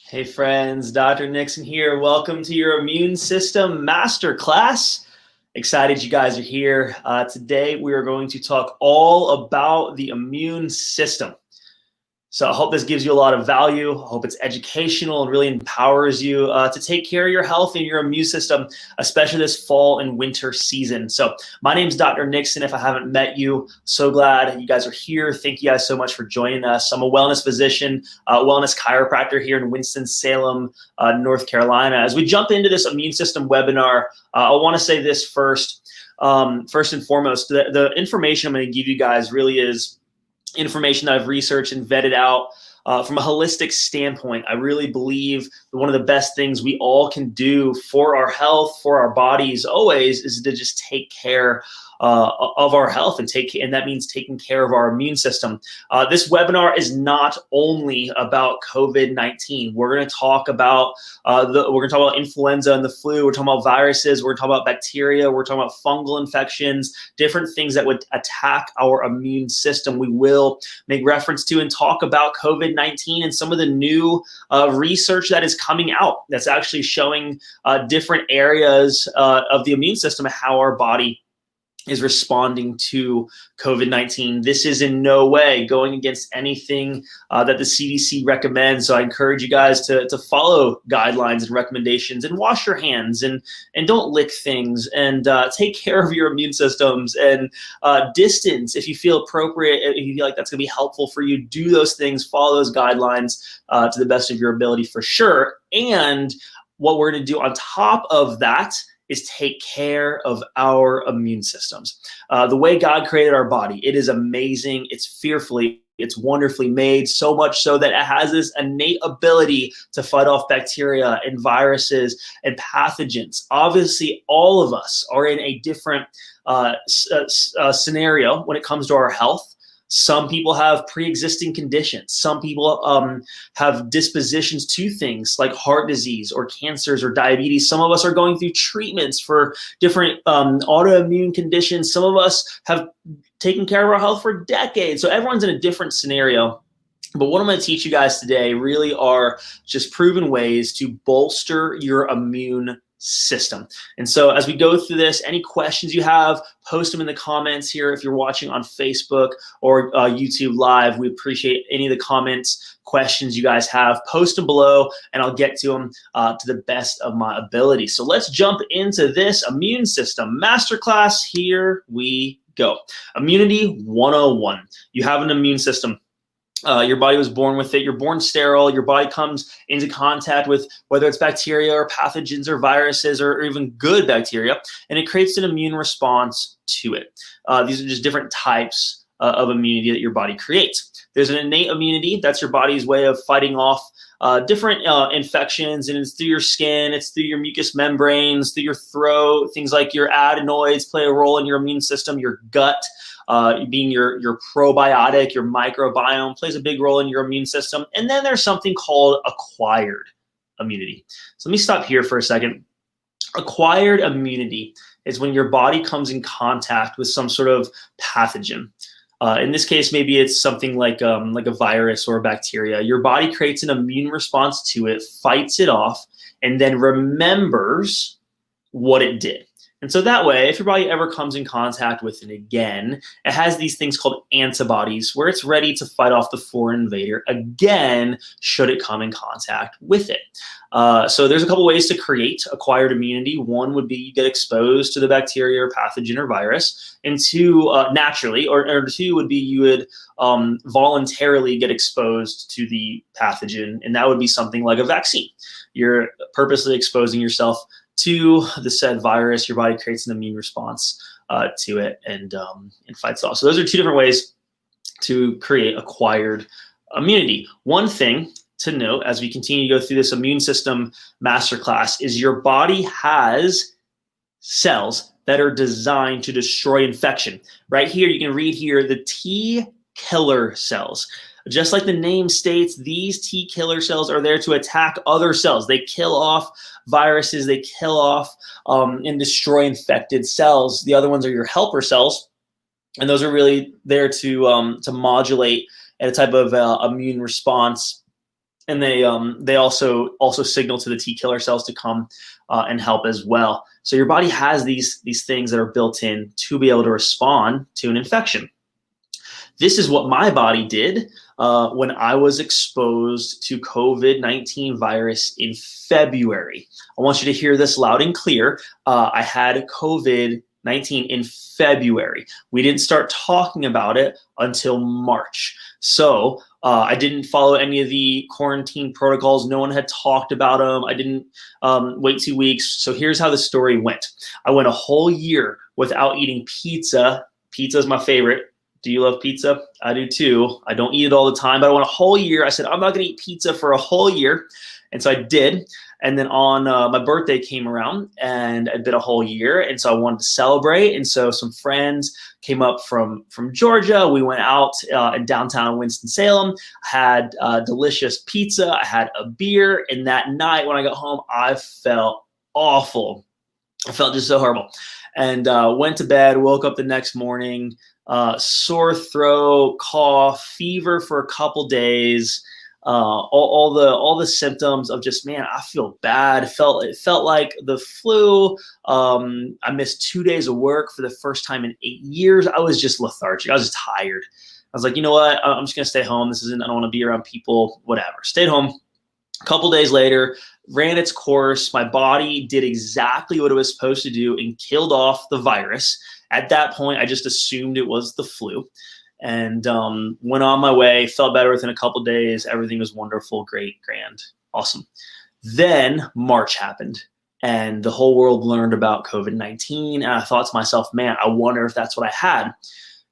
Hey friends, Dr. Nixon here. Welcome to your Immune System Masterclass. Excited you guys are here. Today we are going to talk all about the immune system. So I hope this gives you a lot of value. I hope it's educational and really empowers you to take care of your health and your immune system, especially this fall and winter season. So my name's Dr. Nixon. If I haven't met you, so glad you guys are here. Thank you guys so much for joining us. I'm a wellness physician, wellness chiropractor here in Winston-Salem, North Carolina. As we jump into this immune system webinar, I want to say this first. First and foremost, the information I'm going to give you guys really is information that I've researched and vetted out from a holistic standpoint. I really believe that one of the best things we all can do for our health, for our bodies always, is to just take care of our health, and that means taking care of our immune system. This webinar is not only about COVID-19. We're going to talk about influenza and the flu. We're talking about viruses. We're talking about bacteria. We're talking about fungal infections, different things that would attack our immune system. We will make reference to and talk about COVID-19 and some of the new research that is coming out that's actually showing different areas of the immune system and how our body is responding to COVID-19. This is in no way going against anything that the CDC recommends. So I encourage you guys to follow guidelines and recommendations and wash your hands and don't lick things and take care of your immune systems and distance if you feel appropriate, if you feel like that's gonna be helpful for you. Do those things, follow those guidelines to the best of your ability for sure. And what we're gonna do on top of that is take care of our immune systems. The way God created our body, it is amazing. It's wonderfully made, so much so that it has this innate ability to fight off bacteria and viruses and pathogens. Obviously, all of us are in a different scenario when it comes to our health. Some people have pre-existing conditions. Some people have dispositions to things like heart disease or cancers or diabetes. Some of us are going through treatments for different autoimmune conditions. Some of us have taken care of our health for decades. So everyone's in a different scenario. But what I'm going to teach you guys today really are just proven ways to bolster your immune system. And so as we go through this, any questions you have, post them in the comments here. If you're watching on Facebook or YouTube Live, we appreciate any of the comments, questions you guys have. Post them below and I'll get to them to the best of my ability. So let's jump into this immune system masterclass. Here we go. Immunity 101. You have an immune system. Your body was born with it. You're born sterile. Your body comes into contact with whether it's bacteria or pathogens or viruses or even good bacteria, and it creates an immune response to it. These are just different types of immunity that your body creates. There's an innate immunity. That's your body's way of fighting off different infections, and it's through your skin, it's through your mucous membranes, through your throat. Things like your adenoids play a role in your immune system. Your gut, being your probiotic, your microbiome, plays a big role in your immune system. And then there's something called acquired immunity. So let me stop here for a second. Acquired immunity is when your body comes in contact with some sort of pathogen. In this case, maybe it's something like a virus or a bacteria. Your body creates an immune response to it, fights it off, and then remembers what it did. And so that way, if your body ever comes in contact with it again, it has these things called antibodies where it's ready to fight off the foreign invader again, should it come in contact with it. So there's a couple ways to create acquired immunity. One would be you get exposed to the bacteria or pathogen or virus, and two, naturally, or two would be you would voluntarily get exposed to the pathogen, and that would be something like a vaccine. You're purposely exposing yourself to the said virus. Your body creates an immune response to it and fights off. So those are two different ways to create acquired immunity. One thing to note as we continue to go through this immune system masterclass is your body has cells that are designed to destroy infection. Right here, you can read here the TKiller cells. Just like the name states, these T-killer cells are there to attack other cells. They kill off viruses, they kill off and destroy infected cells. The other ones are your helper cells, and those are really there to modulate a type of immune response and they also signal to the T-killer cells to come and help as well. So your body has these things that are built in to be able to respond to an infection. This is what my body did when I was exposed to COVID-19 virus in February. I want you to hear this loud and clear. I had COVID-19 in February. We didn't start talking about it until March. So I didn't follow any of the quarantine protocols. No one had talked about them. I didn't wait 2 weeks. So here's how the story went. I went a whole year without eating pizza. Pizza is my favorite. Do you love pizza? I do too. I don't eat it all the time, but I went a whole year. I said, I'm not going to eat pizza for a whole year. And so I did. And then on my birthday came around and I'd been a whole year. And so I wanted to celebrate. And so some friends came up from Georgia. We went out in downtown Winston-Salem, had delicious pizza. I had a beer. And that night when I got home, I felt awful. I felt just so horrible. And went to bed, woke up the next morning, sore throat, cough, fever for a couple days, all the symptoms of just, man, I feel bad. It felt like the flu. I missed 2 days of work for the first time in 8 years. I was just lethargic. I was just tired. I was like, you know what? I'm just gonna stay home. I don't want to be around people, whatever. Stayed home. A couple days later, ran its course. My body did exactly what it was supposed to do and killed off the virus. At that point, I just assumed it was the flu and went on my way, felt better within a couple days. Everything was wonderful, great, grand, awesome. Then March happened and the whole world learned about COVID-19. And I thought to myself, man, I wonder if that's what I had.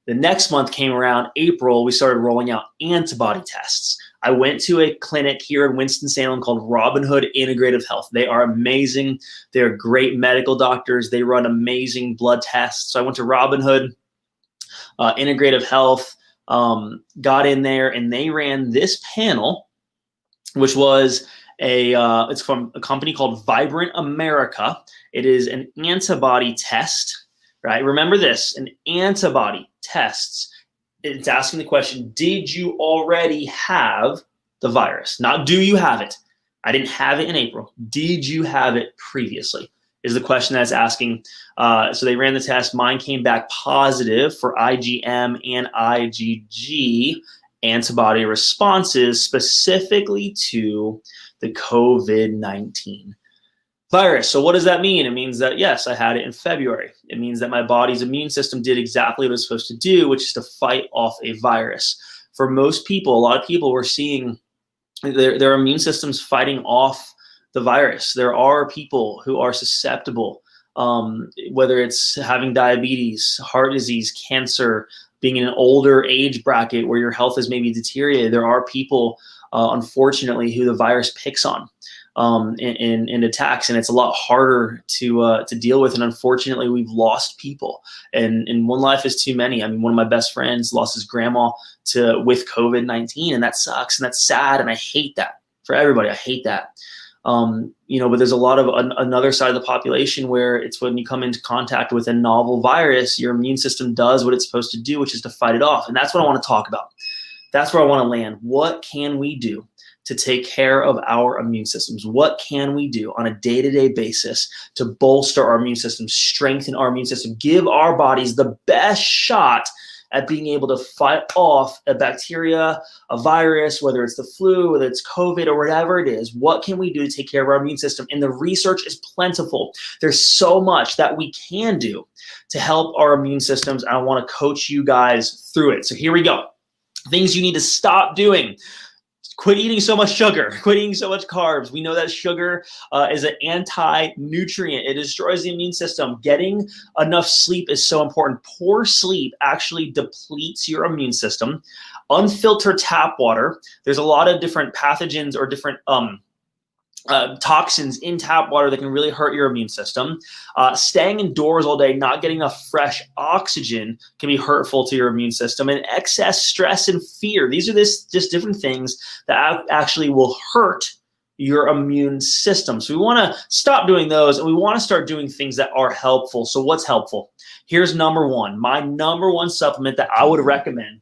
The next month came around, April, we started rolling out antibody tests. I went to a clinic here in Winston-Salem called Robin Hood Integrative Health. They are amazing. They're great medical doctors. They run amazing blood tests. So I went to Robin Hood Integrative Health, got in there, and they ran this panel, which was it's from a company called Vibrant America. It is an antibody test, right? Remember this, an antibody tests. It's asking the question, did you already have the virus? Not do you have it? I didn't have it in April. Did you have it previously? Is the question that's asking. So they ran the test. Mine came back positive for IgM and IgG antibody responses specifically to the COVID-19 virus. So what does that mean? It means that, yes, I had it in February. It means that my body's immune system did exactly what it's supposed to do, which is to fight off a virus. For most people, a lot of people, we're seeing their immune systems fighting off the virus. There are people who are susceptible, whether it's having diabetes, heart disease, cancer, being in an older age bracket where your health is maybe deteriorated. There are people, unfortunately, who the virus picks on. In attacks, and it's a lot harder to deal with. And unfortunately, we've lost people, and one life is too many. I mean, one of my best friends lost his grandma with COVID-19, and that sucks, and that's sad, and I hate that for everybody. I hate that. But there's a lot of another side of the population where it's when you come into contact with a novel virus, your immune system does what it's supposed to do, which is to fight it off. And that's what I want to talk about. That's where I want to land. What can we do to take care of our immune systems? What can we do on a day-to-day basis to bolster our immune system, strengthen our immune system, give our bodies the best shot at being able to fight off a bacteria, a virus, whether it's the flu, whether it's COVID, or whatever it is? What can we do to take care of our immune system? And the research is plentiful. There's so much that we can do to help our immune systems. And I want to coach you guys through it. So here we go. Things you need to stop doing. Quit eating so much sugar. Quit eating so much carbs. We know that sugar is an anti-nutrient. It destroys the immune system. Getting enough sleep is so important. Poor sleep actually depletes your immune system. Unfiltered tap water. There's a lot of different pathogens or different toxins in tap water that can really hurt your immune system. Staying indoors all day, not getting enough fresh oxygen can be hurtful to your immune system. And excess stress and fear. These are just different things that actually will hurt your immune system. So we want to stop doing those, and we want to start doing things that are helpful. So what's helpful? Here's number one. My number one supplement that I would recommend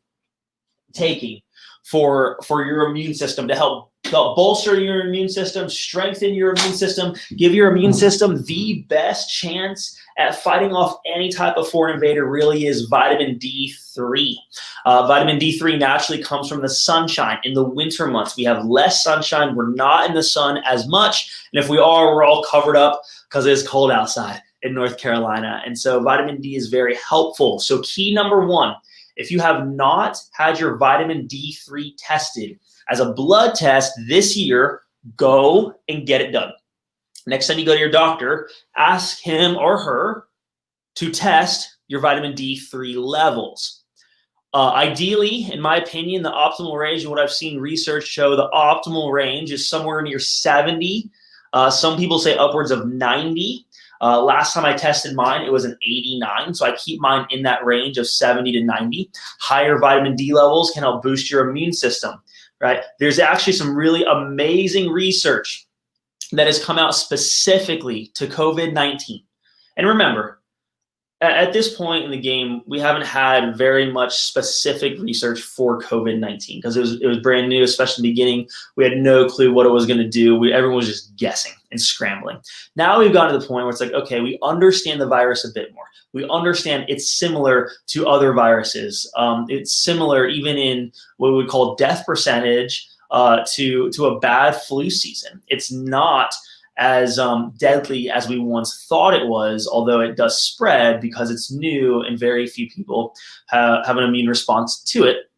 taking for your immune system to help bolster your immune system, strengthen your immune system, give your immune system the best chance at fighting off any type of foreign invader really is vitamin D3. Vitamin D3 naturally comes from the sunshine. In the winter months, we have less sunshine. We're not in the sun as much. And if we are, we're all covered up because it's cold outside in North Carolina. And so vitamin D is very helpful. So key number one, if you have not had your vitamin D3 tested as a blood test this year, go and get it done. Next time you go to your doctor, ask him or her to test your vitamin D3 levels. Ideally, in my opinion, the optimal range, and what I've seen research show, the optimal range is somewhere near 70. Some people say upwards of 90. Last time I tested mine, it was an 89. So I keep mine in that range of 70 to 90. Higher vitamin D levels can help boost your immune system, right? There's actually some really amazing research that has come out specifically to COVID-19. And remember, at this point in the game, we haven't had very much specific research for COVID-19 because it was brand new, especially in the beginning. We had no clue what it was going to do. Everyone was just guessing and scrambling. Now we've gotten to the point where it's like, okay, we understand the virus a bit more. We understand it's similar to other viruses. It's similar even in what we would call death percentage to a bad flu season. It's not as deadly as we once thought it was, although it does spread because it's new and very few people have an immune response to it.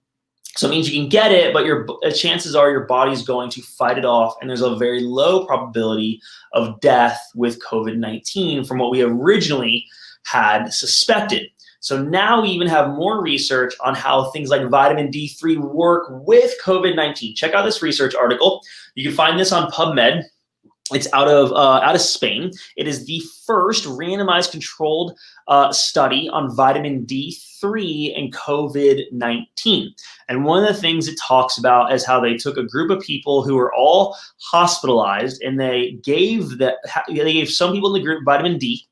So it means you can get it, but your chances are your body's going to fight it off, and there's a very low probability of death with COVID-19 from what we originally had suspected. So now we even have more research on how things like vitamin D3 work with COVID-19. Check out this research article. You can find this on PubMed. It's out of Spain. It is the first randomized controlled study on vitamin D3 and COVID-19. And one of the things it talks about is how they took a group of people who were all hospitalized, and they gave some people in the group vitamin D,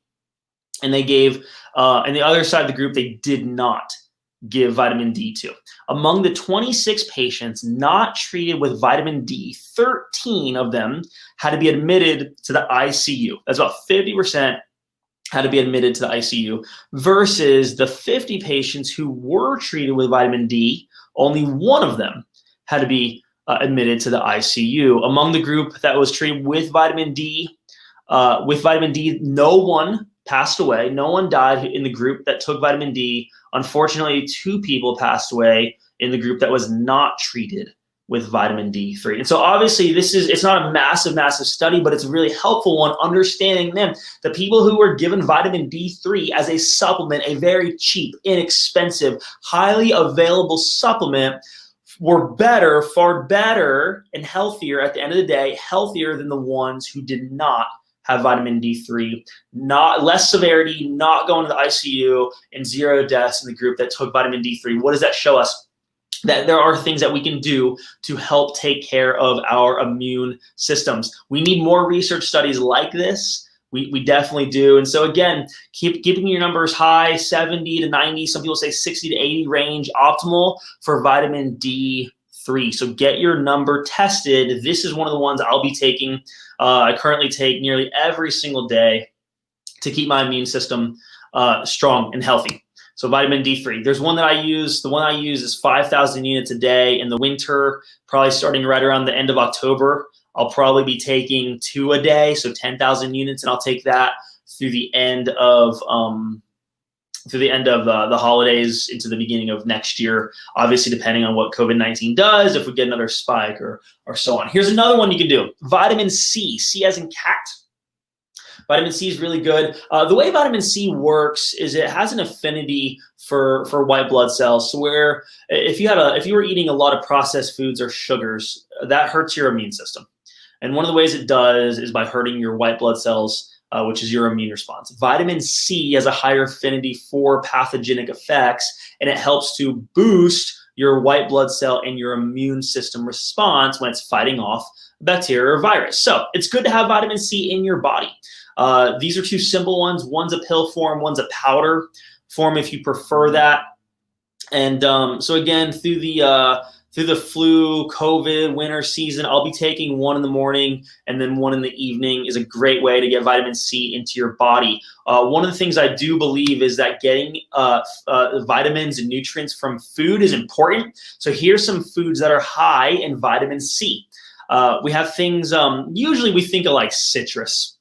and they gave and the other side of the group they did not give vitamin D to. Among the 26 patients not treated with vitamin D, 13 of them had to be admitted to the ICU. That's about 50% had to be admitted to the ICU versus the 50 patients who were treated with vitamin D, only one of them had to be admitted to the ICU. Among the group that was treated with vitamin D, no one passed away. No one died in the group that took vitamin D. Unfortunately, 2 people passed away in the group that was not treated with vitamin D3. And so obviously it's not a massive study, but it's a really helpful one, understanding the people who were given vitamin D3 as a supplement, a very cheap, inexpensive, highly available supplement, were better, far better and healthier at the end of the day, healthier than the ones who did not have vitamin D3, not less severity, not going to the ICU, and 0 deaths in the group that took vitamin D3. What does that show us? That there are things that we can do to help take care of our immune systems. We need more research studies like this. We definitely do. And so again, keeping your numbers high, 70 to 90, some people say 60 to 80 range, optimal for vitamin D3. So get your number tested. This is one of the ones I'll be taking. I currently take nearly every single day to keep my immune system strong and healthy. So vitamin D3. There's one that I use. The one I use is 5,000 units a day in the winter, probably starting right around the end of October. I'll probably be taking 2 a day, so 10,000 units, and I'll take that through the end of the holidays into the beginning of next year, obviously depending on what COVID-19 does, if we get another spike or so on. Here's another one you can do. Vitamin C, C as in cat. Vitamin C is really good. The way vitamin C works is it has an affinity for white blood cells. So where if you were eating a lot of processed foods or sugars, that hurts your immune system. And one of the ways it does is by hurting your white blood cells, which is your immune response. Vitamin C has a higher affinity for pathogenic effects, and it helps to boost your white blood cell and your immune system response when it's fighting off bacteria or virus. So it's good to have vitamin C in your body. These are 2 simple ones. One's a pill form, one's a powder form if you prefer that. And so again, through through the flu, COVID, winter season, I'll be taking one in the morning and then one in the evening is a great way to get vitamin C into your body. One of the things I do believe is that getting vitamins and nutrients from food is important. So here's some foods that are high in vitamin C. We have things, usually we think of like citrus,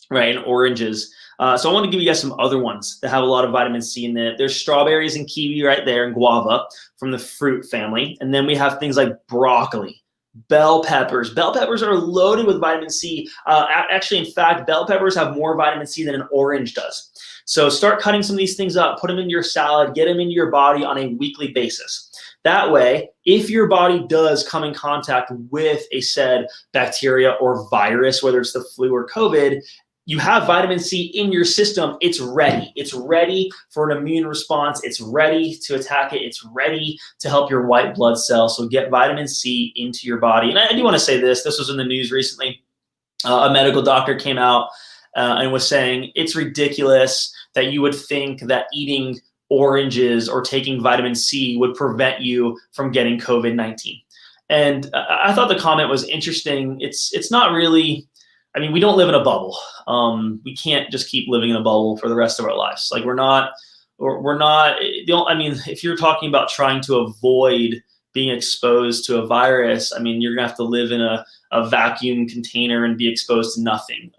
right, and oranges. So I want to give you guys some other ones that have a lot of vitamin C in it. There's strawberries and kiwi right there and guava from the fruit family. And then we have things like broccoli, bell peppers. Bell peppers are loaded with vitamin C. Actually, in fact, bell peppers have more vitamin C than an orange does. So start cutting some of these things up, put them into your salad, get them into your body on a weekly basis. That way, if your body does come in contact with a said bacteria or virus, whether it's the flu or COVID, you have vitamin C in your system. It's ready. It's ready for an immune response. It's ready to attack it. It's ready to help your white blood cells. So get vitamin C into your body. And I do want to say this. This was in the news recently. A medical doctor came out and was saying it's ridiculous that you would think that eating oranges or taking vitamin C would prevent you from getting COVID-19. And I thought the comment was interesting. It's not really. I mean, we don't live in a bubble. We can't just keep living in a bubble for the rest of our lives. Like we're not, I mean, if you're talking about trying to avoid being exposed to a virus, I mean, you're gonna have to live in a vacuum container and be exposed to nothing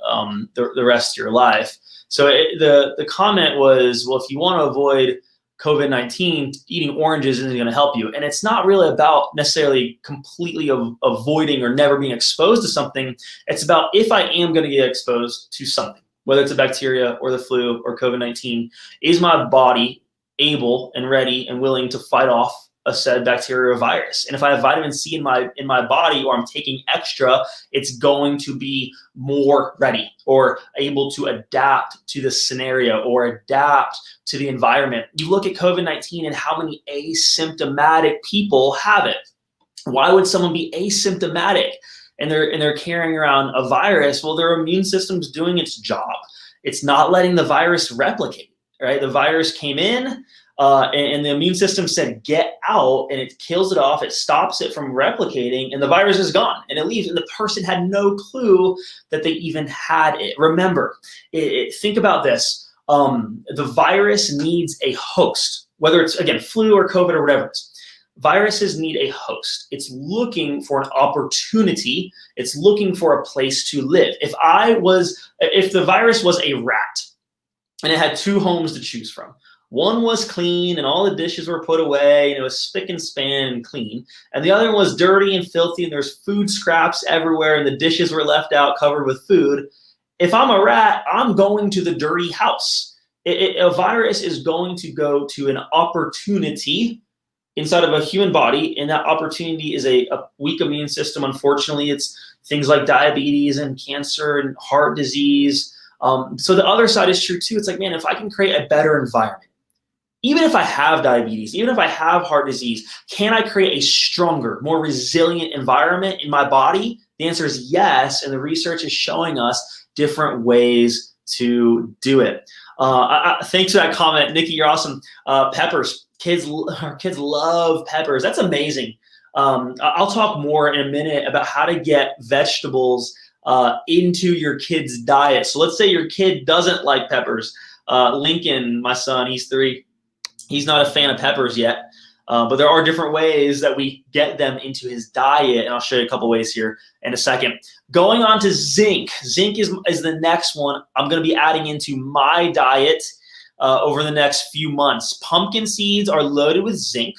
the rest of your life. So the comment was, well, if you want to avoid COVID-19, eating oranges isn't going to help you. And it's not really about necessarily completely avoiding or never being exposed to something. It's about if I am going to get exposed to something, whether it's a bacteria or the flu or COVID-19, is my body able and ready and willing to fight off a said bacteria or virus? And if I have vitamin C in my body, or I'm taking extra, it's going to be more ready or able to adapt to the scenario or adapt to the environment. You look at COVID-19 and how many asymptomatic people have it. Why would someone be asymptomatic and they're carrying around a virus? Well, their immune system's doing its job. It's not letting the virus replicate, right? The virus came in, and the immune system said, get out, and it kills it off. It stops it from replicating, and the virus is gone, and it leaves, and the person had no clue that they even had it. Remember, think about this. The virus needs a host, whether it's, again, flu or COVID or whatever it is. Viruses need a host. It's looking for an opportunity. It's looking for a place to live. If the virus was a rat, and it had two homes to choose from, one was clean and all the dishes were put away and it was spick and span and clean. And the other was dirty and filthy and there's food scraps everywhere and the dishes were left out covered with food. If I'm a rat, I'm going to the dirty house. A virus is going to go to an opportunity inside of a human body, and that opportunity is a weak immune system. Unfortunately, it's things like diabetes and cancer and heart disease. So the other side is true too. It's like, man, if I can create a better environment, even if I have diabetes, even if I have heart disease, can I create a stronger, more resilient environment in my body? The answer is yes, and the research is showing us different ways to do it. Thanks for that comment, Nikki. You're awesome. Peppers, our kids love peppers. That's amazing. I'll talk more in a minute about how to get vegetables into your kid's diet. So let's say your kid doesn't like peppers. Lincoln, my son, he's 3. He's not a fan of peppers yet, but there are different ways that we get them into his diet, and I'll show you a couple ways here in a second. Going on to zinc. Zinc is the next one I'm going to be adding into my diet over the next few months. Pumpkin seeds are loaded with zinc.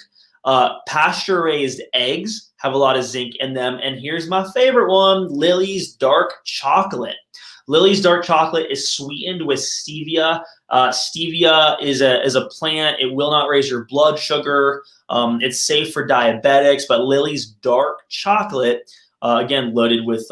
Pasture-raised eggs have a lot of zinc in them, and here's my favorite one, Lily's dark chocolate. Lily's dark chocolate is sweetened with stevia. Stevia is a plant. It will not raise your blood sugar. It's safe for diabetics, but Lily's dark chocolate, again, loaded with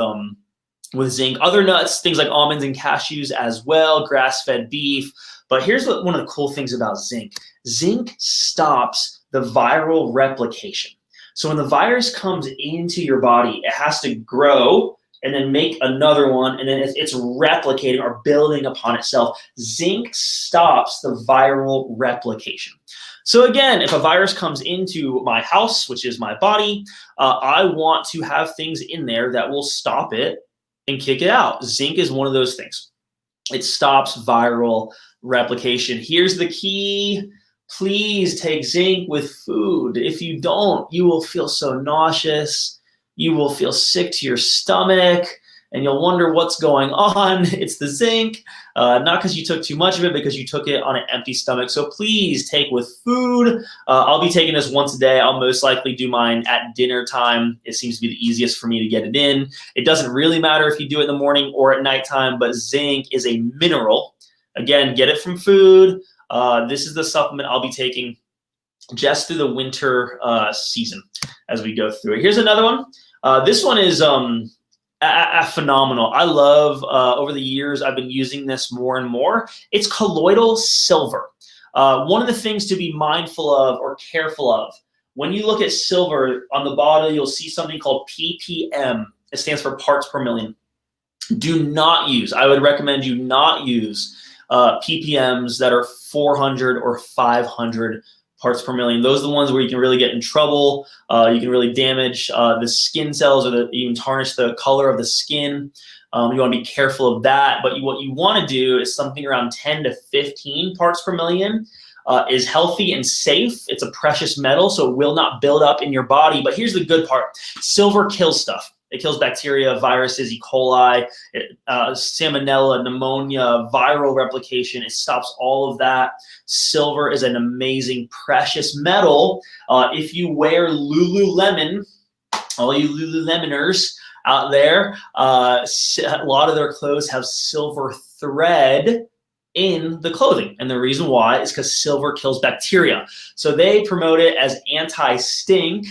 zinc. Other nuts, things like almonds and cashews as well, grass-fed beef. But here's one of the cool things about zinc. Zinc stops the viral replication. So when the virus comes into your body, it has to grow and then make another one, and then it's replicating or building upon itself. Zinc stops the viral replication. So again, if a virus comes into my house, which is my body, I want to have things in there that will stop it and kick it out. Zinc is one of those things. It stops viral replication. Here's the key. Please take zinc with food. If you don't, you will feel so nauseous. You will feel sick to your stomach, and you'll wonder what's going on. It's the zinc, not because you took too much of it, because you took it on an empty stomach. So please take with food. I'll be taking this once a day. I'll most likely do mine at dinner time. It seems to be the easiest for me to get it in. It doesn't really matter if you do it in the morning or at nighttime, but zinc is a mineral. Again, get it from food. This is the supplement I'll be taking just through the winter season as we go through it. Here's another one. This one is phenomenal. I love, over the years, I've been using this more and more. It's colloidal silver. One of the things to be mindful of or careful of, when you look at silver on the bottle, you'll see something called ppm. It stands for parts per million. Do not use, I would recommend you not use ppms that are 400 or 500 parts per million. Those are the ones where you can really get in trouble. You can really damage the skin cells, or even tarnish the color of the skin. You want to be careful of that. But what you want to do is something around 10 to 15 parts per million is healthy and safe. It's a precious metal, so it will not build up in your body. But here's the good part. Silver kills stuff. It kills bacteria, viruses, E. coli, salmonella, pneumonia, viral replication. It stops all of that. Silver is an amazing, precious metal. If you wear Lululemon, all you Lululemoners out there, a lot of their clothes have silver thread in the clothing. And the reason why is because silver kills bacteria. So they promote it as anti-stink.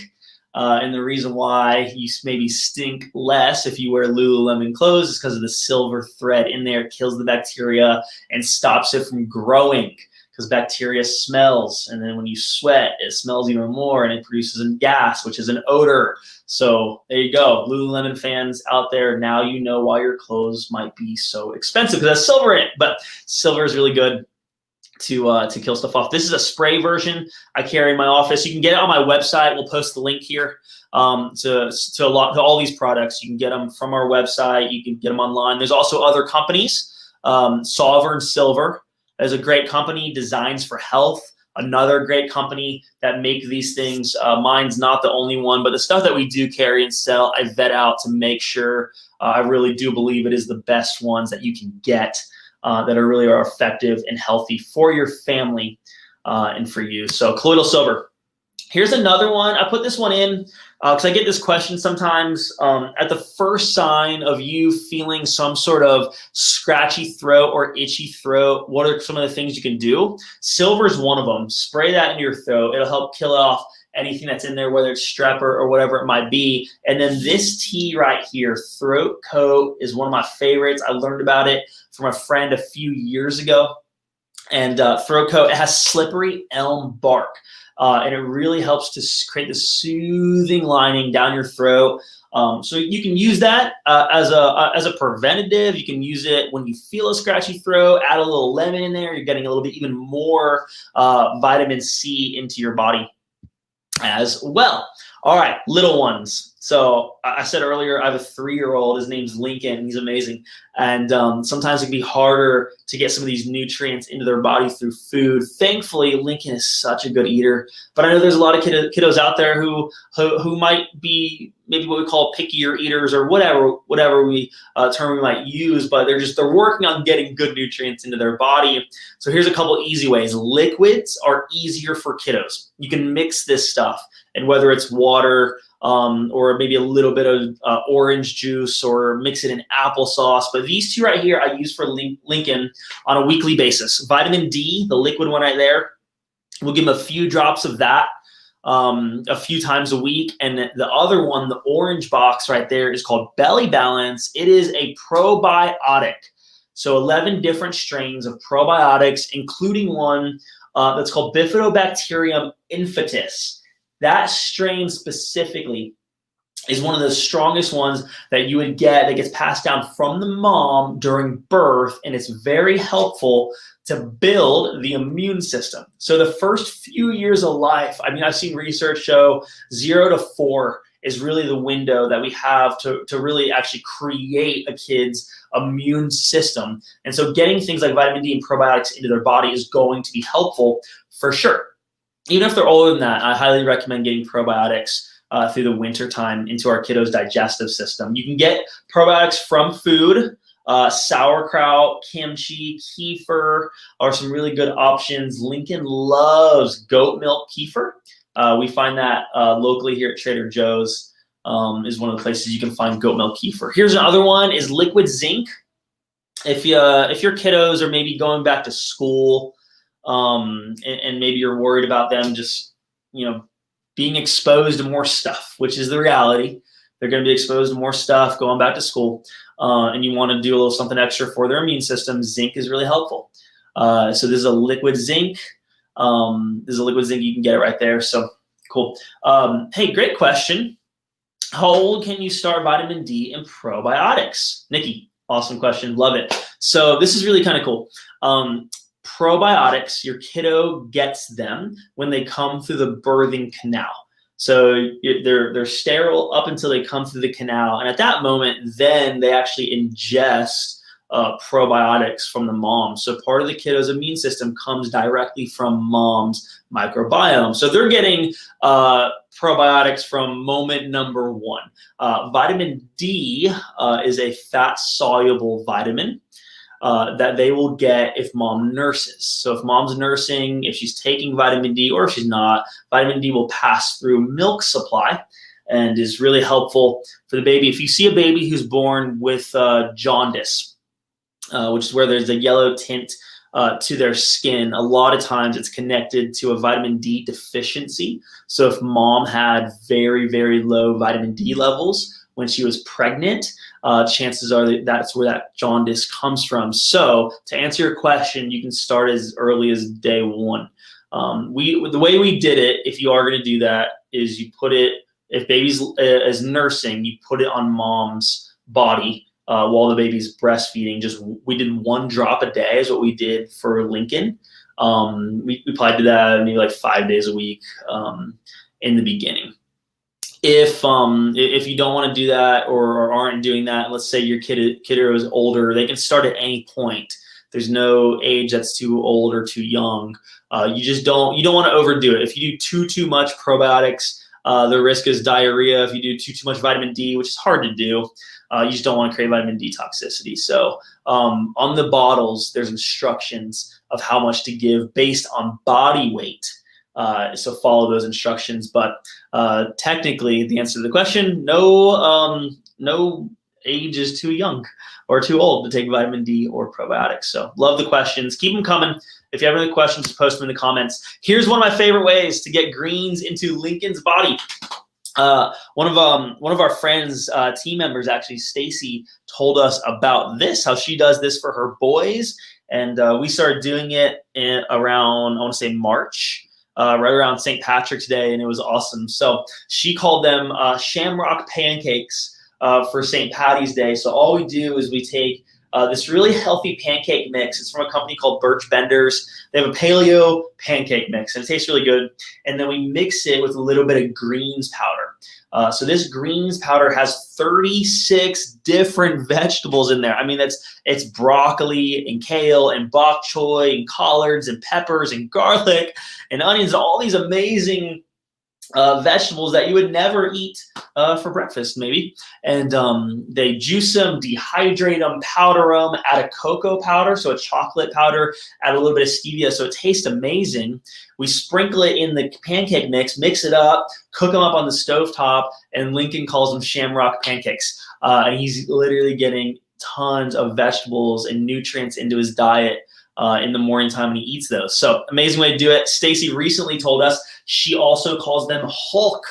And the reason why you maybe stink less if you wear Lululemon clothes is because of the silver thread in there. It kills the bacteria and stops it from growing, because bacteria smells. And then when you sweat, it smells even more, and it produces a gas, which is an odor. So there you go. Lululemon fans out there, now you know why your clothes might be so expensive, because it has silver in it. But silver is really good to kill stuff off. This is a spray version I carry in my office. You can get it on my website. We'll post the link here to all these products. You can get them from our website. You can get them online. There's also other companies. Sovereign Silver is a great company. Designs for Health, another great company that make these things. Mine's not the only one, but the stuff that we do carry and sell, I vet out to make sure I really do believe it is the best ones that you can get. That really are effective and healthy for your family and for you. So colloidal silver. Here's another one. I put this one in because I get this question sometimes. At the first sign of you feeling some sort of scratchy throat or itchy throat, what are some of the things you can do? Silver is one of them. Spray that into your throat. It'll help kill off anything that's in there, whether it's strep or whatever it might be. And then this tea right here, Throat Coat, is one of my favorites. I learned about it from a friend a few years ago. And Throat Coat, it has slippery elm bark. And it really helps to create the soothing lining down your throat. So you can use that as a preventative. You can use it when you feel a scratchy throat. Add a little lemon in there. You're getting a little bit even more vitamin C into your body as well. All right, little ones. So I said earlier, I have a 3-year-old. His name's Lincoln. He's amazing. And sometimes it can be harder to get some of these nutrients into their body through food. Thankfully, Lincoln is such a good eater. But I know there's a lot of kiddos out there who might be maybe what we call pickier eaters, or whatever term we might use. But they're working on getting good nutrients into their body. So here's a couple easy ways. Liquids are easier for kiddos. You can mix this stuff, and whether it's water, or maybe a little bit of orange juice, or mix it in applesauce. But these two right here I use for Lincoln on a weekly basis. Vitamin D, the liquid one right there, we'll give him a few drops of that a few times a week. And the other one, the orange box right there, is called Belly Balance. It is a probiotic. So 11 different strains of probiotics, including one that's called Bifidobacterium infatis. That strain specifically is one of the strongest ones that you would get that gets passed down from the mom during birth, and it's very helpful to build the immune system. So the first few years of life, I mean, I've seen research show 0 to 4 is really the window that we have to really actually create a kid's immune system. And so getting things like vitamin D and probiotics into their body is going to be helpful for sure. Even if they're older than that, I highly recommend getting probiotics through the winter time into our kiddos' digestive system. You can get probiotics from food. Sauerkraut, kimchi, kefir are some really good options. Lincoln loves goat milk kefir. We find that locally here at Trader Joe's is one of the places you can find goat milk kefir. Here's another one is liquid zinc. If your kiddos are maybe going back to school and maybe you're worried about them just, being exposed to more stuff, which is the reality. They're going to be exposed to more stuff going back to school, and you want to do a little something extra for their immune system. Zinc is really helpful. So this is a liquid zinc. This is a liquid zinc. You can get it right there. So cool. Hey, great question. How old can you start vitamin D and probiotics? Nikki, awesome question. Love it. So this is really kind of cool. Probiotics, your kiddo gets them when they come through the birthing canal. So they're sterile up until they come through the canal. And at that moment, then they actually ingest probiotics from the mom. So part of the kiddo's immune system comes directly from mom's microbiome. So they're getting probiotics from moment number 1. Vitamin D is a fat-soluble vitamin that they will get if mom nurses. So if mom's nursing, if she's taking vitamin D or if she's not, vitamin D will pass through milk supply and is really helpful for the baby. If you see a baby who's born with jaundice, which is where there's a yellow tint to their skin, a lot of times it's connected to a vitamin D deficiency. So if mom had very, very low vitamin D levels when she was pregnant, chances are that's where that jaundice comes from. So to answer your question, you can start as early as day 1. The way we did it, if you are going to do that, is you put it, if baby's is nursing, you put it on mom's body while the baby's breastfeeding. We did 1 drop a day is what we did for Lincoln. We probably did that maybe like 5 days a week in the beginning. If you don't want to do that or aren't doing that, let's say your kiddo is older, they can start at any point. There's no age that's too old or too young. You don't want to overdo it. If you do too much probiotics, the risk is diarrhea. If you do too much vitamin D, which is hard to do, you just don't want to create vitamin D toxicity. So on the bottles, there's instructions of how much to give based on body weight. So follow those instructions. But technically, the answer to the question, no age is too young or too old to take vitamin D or probiotics. So love the questions. Keep them coming. If you have any questions, post them in the comments. Here's one of my favorite ways to get greens into Lincoln's body. One of our friends, team members, actually, Stacy, told us about this, how she does this for her boys. And we started doing it around, I want to say March. Right around St. Patrick's Day, and it was awesome. So she called them shamrock pancakes for St. Patty's Day. So all we do is we take this really healthy pancake mix. It's from a company called Birch Benders. They have a paleo pancake mix, and it tastes really good. And then we mix it with a little bit of greens powder. So this greens powder has 36 different vegetables in there. I mean, it's broccoli and kale and bok choy and collards and peppers and garlic and onions, all these amazing vegetables that you would never eat for breakfast, maybe. And they juice them, dehydrate them, powder them, add a cocoa powder, so a chocolate powder, add a little bit of stevia, so it tastes amazing. We sprinkle it in the pancake mix, mix it up, cook them up on the stovetop, and Lincoln calls them shamrock pancakes. And he's literally getting tons of vegetables and nutrients into his diet in the morning time when he eats those. So amazing way to do it. Stacy recently told us she also calls them Hulk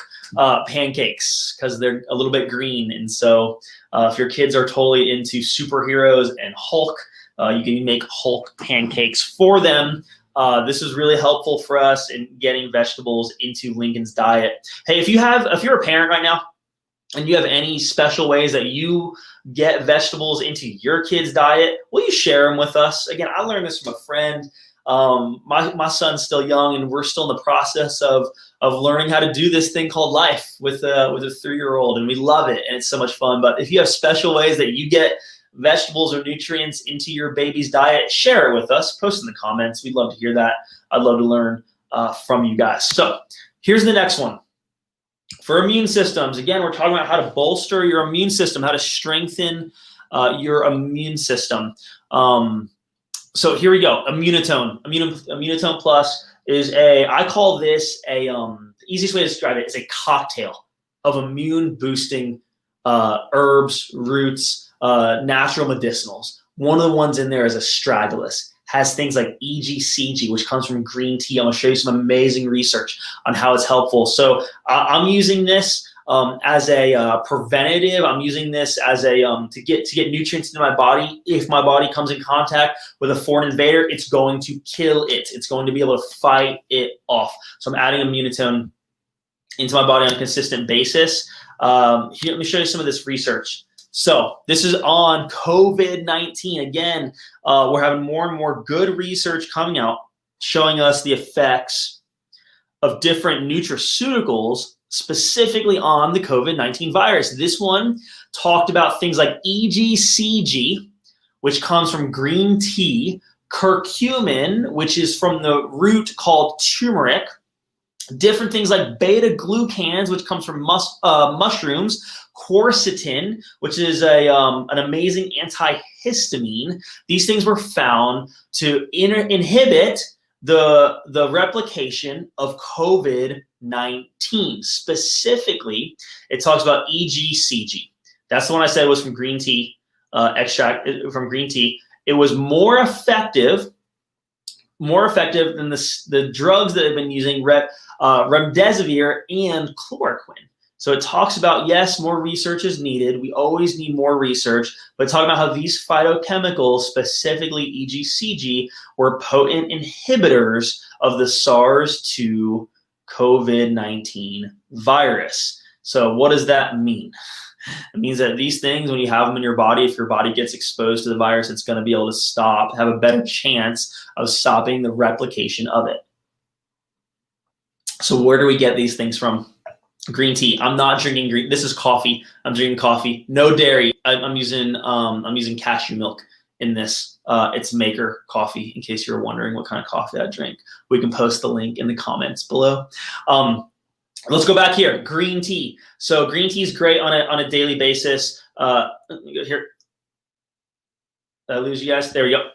pancakes because they're a little bit green. And so if your kids are totally into superheroes and Hulk, you can make Hulk pancakes for them. This is really helpful for us in getting vegetables into Lincoln's diet. Hey, if you're a parent right now, and you have any special ways that you get vegetables into your kids' diet, will you share them with us? Again, I learned this from a friend. My son's still young, and we're still in the process of learning how to do this thing called life with a 3-year-old, and we love it, and it's so much fun. But if you have special ways that you get vegetables or nutrients into your baby's diet, share it with us. Post in the comments. We'd love to hear that. I'd love to learn from you guys. So here's the next one. For immune systems, again, we're talking about how to bolster your immune system, how to strengthen your immune system. So here we go. Immunotone. Immunotone Plus is I call this the easiest way to describe it is a cocktail of immune boosting herbs, roots, natural medicinals. One of the ones in there is astragalus. Has things like EGCG, which comes from green tea. I'm going to show you some amazing research on how it's helpful. So I'm using this as a preventative. I'm using this as a to get nutrients into my body. If my body comes in contact with a foreign invader, it's going to kill it. It's going to be able to fight it off. So I'm adding Immunotone into my body on a consistent basis. Here, let me show you some of this research. So this is on COVID-19. Again, we're having more and more good research coming out showing us the effects of different nutraceuticals specifically on the COVID-19 virus. This one talked about things like EGCG, which comes from green tea, curcumin, which is from the root called turmeric, different things like beta-glucans, which comes from mushrooms, quercetin, which is an amazing antihistamine. These things were found to inhibit the replication of COVID-19. Specifically, it talks about EGCG. That's the one I said was from green tea, extract from green tea. It was more effective than the drugs that have been using remdesivir and chloroquine. So it talks about, yes, more research is needed. We always need more research, but talking about how these phytochemicals, specifically EGCG, were potent inhibitors of the SARS-2 COVID-19 virus. So what does that mean? It means that these things, when you have them in your body, if your body gets exposed to the virus, it's going to be able to have a better chance of stopping the replication of it. So where do we get these things from? Green tea. I'm not drinking green. This is coffee. I'm drinking coffee. No dairy. I'm using cashew milk in this. It's Maker coffee. In case you're wondering what kind of coffee I drink, we can post the link in the comments below. Let's go back here. Green tea. So green tea is great on a daily basis. Let me go here. Did I lose you guys? There we go.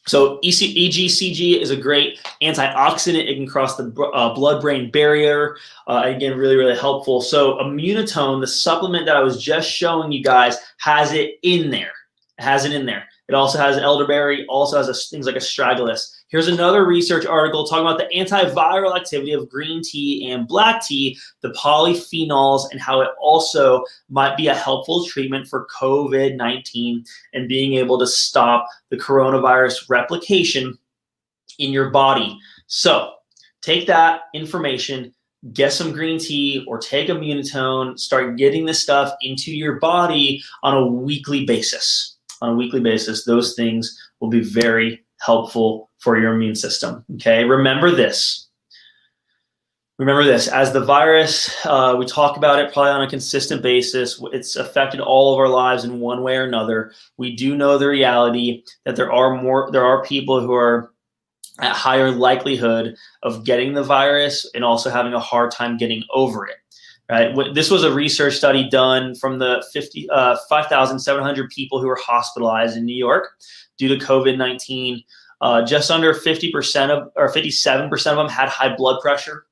So EGCG is a great antioxidant. It can cross the blood-brain barrier. Again, really, really helpful. So Immunotone, the supplement that I was just showing you guys, has it in there. It also has elderberry, also has things like astragalus. Here's another research article talking about the antiviral activity of green tea and black tea, the polyphenols, and how it also might be a helpful treatment for COVID-19 and being able to stop the coronavirus replication in your body. So take that information, get some green tea or take Immunotone, start getting this stuff into your body on a weekly basis. Those things will be very helpful for your immune system. Okay, remember this. As the virus, we talk about it probably on a consistent basis. It's affected all of our lives in one way or another. We do know the reality that there are people who are at higher likelihood of getting the virus and also having a hard time getting over it. Right. This was a research study done from the 5,700 people who were hospitalized in New York due to COVID-19. Just under 57% of them had high blood pressure.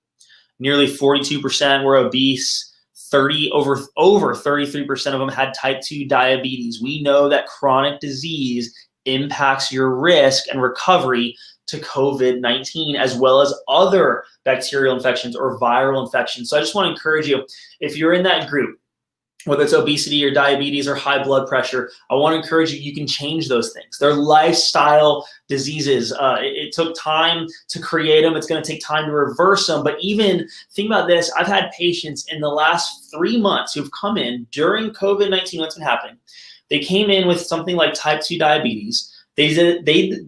Nearly 42% were obese. Over 33% of them had type 2 diabetes. We know that chronic disease impacts your risk and recovery to COVID-19, as well as other bacterial infections or viral infections. So I just want to encourage you, if you're in that group, whether it's obesity or diabetes or high blood pressure, I want to encourage you, you can change those things. They're lifestyle diseases. It took time to create them. It's going to take time to reverse them. But even think about this. I've had patients in the last 3 months who've come in during COVID-19, what's been happening. They came in with something like type 2 diabetes. They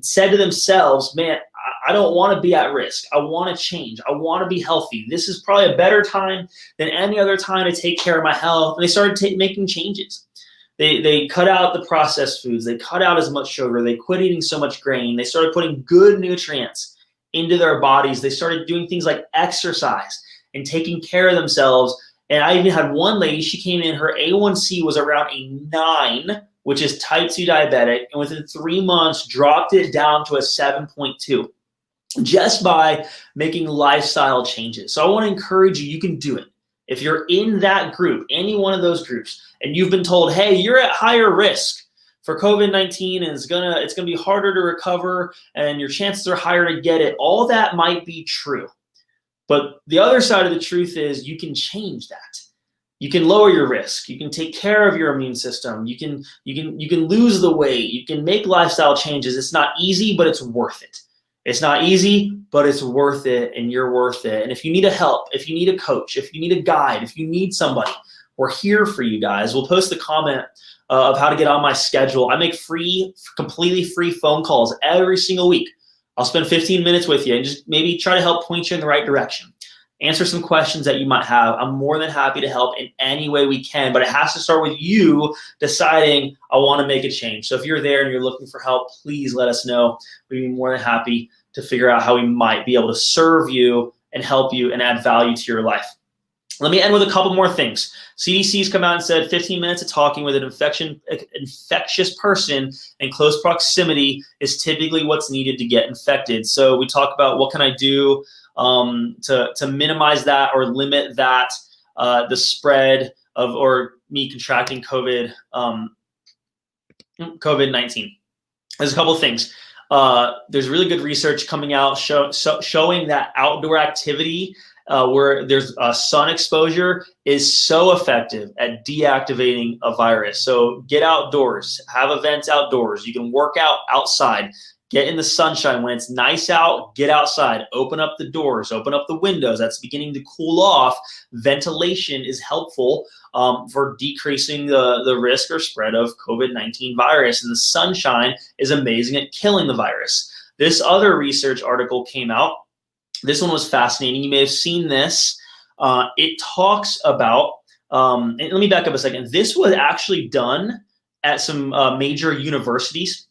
said to themselves, man, I don't want to be at risk. I want to change. I want to be healthy. This is probably a better time than any other time to take care of my health. And they started making changes. They cut out the processed foods. They cut out as much sugar. They quit eating so much grain. They started putting good nutrients into their bodies. They started doing things like exercise and taking care of themselves. And I even had one lady, she came in, her A1C was around a 9, which is type 2 diabetic, and within 3 months dropped it down to a 7.2 just by making lifestyle changes. So I want to encourage you, you can do it. If you're in that group, any one of those groups, and you've been told, hey, you're at higher risk for COVID-19 and it's gonna be harder to recover and your chances are higher to get it, all that might be true. But the other side of the truth is you can change that. You can lower your risk. You can take care of your immune system. You can lose the weight. You can make lifestyle changes. It's not easy, but it's worth it. It's not easy, but it's worth it, and you're worth it. And if you need a help, if you need a coach, if you need a guide, if you need somebody, we're here for you guys. We'll post the comment of how to get on my schedule. I make completely free phone calls every single week. I'll spend 15 minutes with you and just maybe try to help point you in the right direction. Answer some questions that you might have. I'm more than happy to help in any way we can, but it has to start with you deciding, I want to make a change. So if you're there and you're looking for help, please let us know. We'd be more than happy to figure out how we might be able to serve you and help you and add value to your life. Let me end with a couple more things. CDC's come out and said 15 minutes of talking with an infectious person in close proximity is typically what's needed to get infected. So we talk about what can I do to minimize that or limit that, the spread of or me contracting COVID-19. There's a couple of things. There's really good research coming out showing that outdoor activity where there's sun exposure is so effective at deactivating a virus. So get outdoors, have events outdoors. You can work out outside. Get in the sunshine. When it's nice out, get outside. Open up the doors, open up the windows. That's beginning to cool off. Ventilation is helpful for decreasing the risk or spread of COVID-19 virus. And the sunshine is amazing at killing the virus. This other research article came out. This one was fascinating. You may have seen this. It talks about, and let me back up a second. This was actually done at some major universities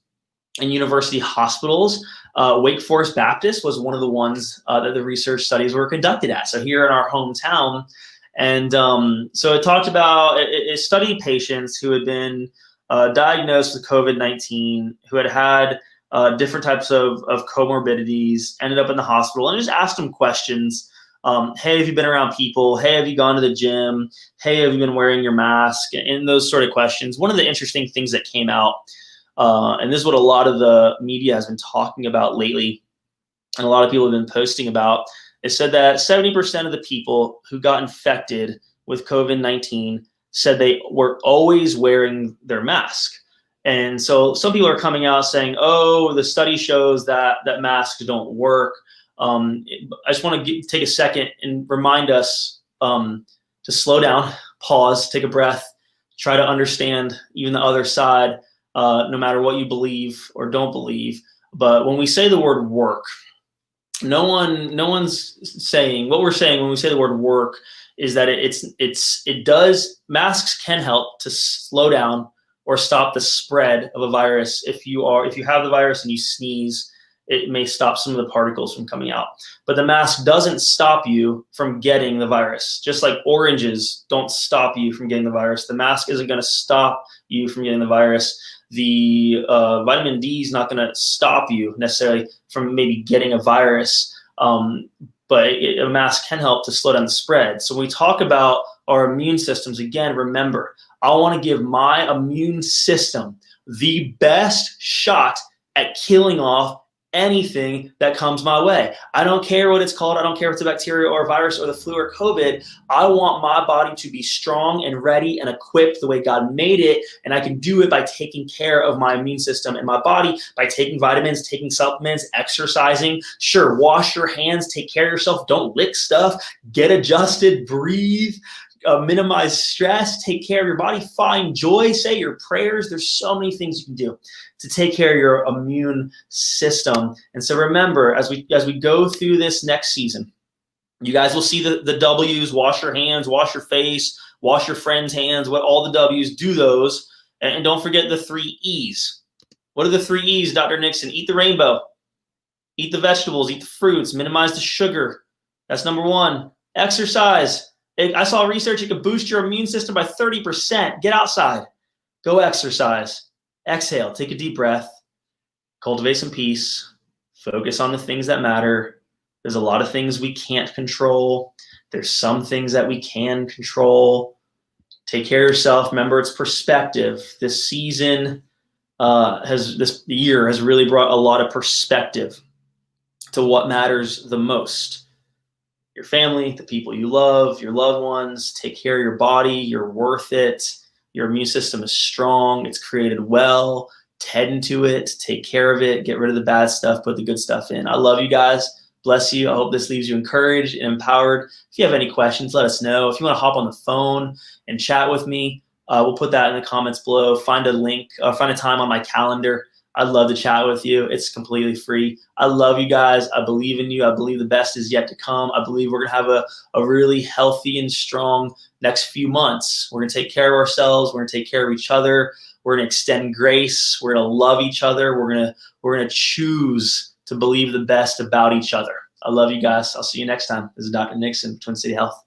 and university hospitals. Wake Forest Baptist was one of the ones that the research studies were conducted at. So here in our hometown. And so it talked about, it studied patients who had been diagnosed with COVID-19, who had different types of comorbidities, ended up in the hospital, and just asked them questions. Hey, have you been around people? Hey, have you gone to the gym? Hey, have you been wearing your mask? And those sort of questions. One of the interesting things that came out, and this is what a lot of the media has been talking about lately, and a lot of people have been posting about, it said that 70% of the people who got infected with COVID-19 said they were always wearing their mask. And so some people are coming out saying, oh, the study shows that masks don't work. I just want to take a second and remind us to slow down, pause, take a breath, try to understand even the other side, no matter what you believe or don't believe. But when we say the word work, no one's saying, what we're saying when we say the word work is that masks can help to slow down or stop the spread of a virus. If you have the virus and you sneeze, it may stop some of the particles from coming out. But the mask doesn't stop you from getting the virus. Just like oranges don't stop you from getting the virus, the mask isn't going to stop you from getting the virus. The vitamin D is not going to stop you necessarily from maybe getting a virus, but a mask can help to slow down the spread. So when we talk about our immune systems, again, remember, I want to give my immune system the best shot at killing off anything that comes my way. I don't care what it's called. I don't care if it's a bacteria or a virus or the flu or COVID. I want my body to be strong and ready and equipped the way God made it. And I can do it by taking care of my immune system and my body, by taking vitamins, taking supplements, exercising. Sure, wash your hands, take care of yourself. Don't lick stuff. Get adjusted, breathe. Minimize stress, take care of your body, find joy, say your prayers. There's so many things you can do to take care of your immune system. And so remember, as we go through this next season, you guys will see the W's: wash your hands, wash your face, wash your friends' hands, what all the W's, do those. And don't forget the 3 E's. What are the 3 E's, Dr. Nixon? Eat the rainbow, eat the vegetables, eat the fruits, minimize the sugar. That's number 1. Exercise. I saw research, it could boost your immune system by 30%. Get outside, go exercise, exhale, take a deep breath, cultivate some peace, focus on the things that matter. There's a lot of things we can't control. There's some things that we can control. Take care of yourself. Remember, it's perspective. This season this year has really brought a lot of perspective to what matters the most. Your family, the people you love, your loved ones. Take care of your body. You're worth it. Your immune system is strong. It's created well. Tend to it. Take care of it. Get rid of the bad stuff. Put the good stuff in. I love you guys. Bless you. I hope this leaves you encouraged and empowered. If you have any questions, let us know. If you want to hop on the phone and chat with me, we'll put that in the comments below. Find a link, find a time on my calendar. I'd love to chat with you. It's completely free. I love you guys. I believe in you. I believe the best is yet to come. I believe we're going to have a really healthy and strong next few months. We're going to take care of ourselves. We're going to take care of each other. We're going to extend grace. We're going to love each other. We're going to choose to believe the best about each other. I love you guys. I'll see you next time. This is Dr. Nixon, Twin City Health.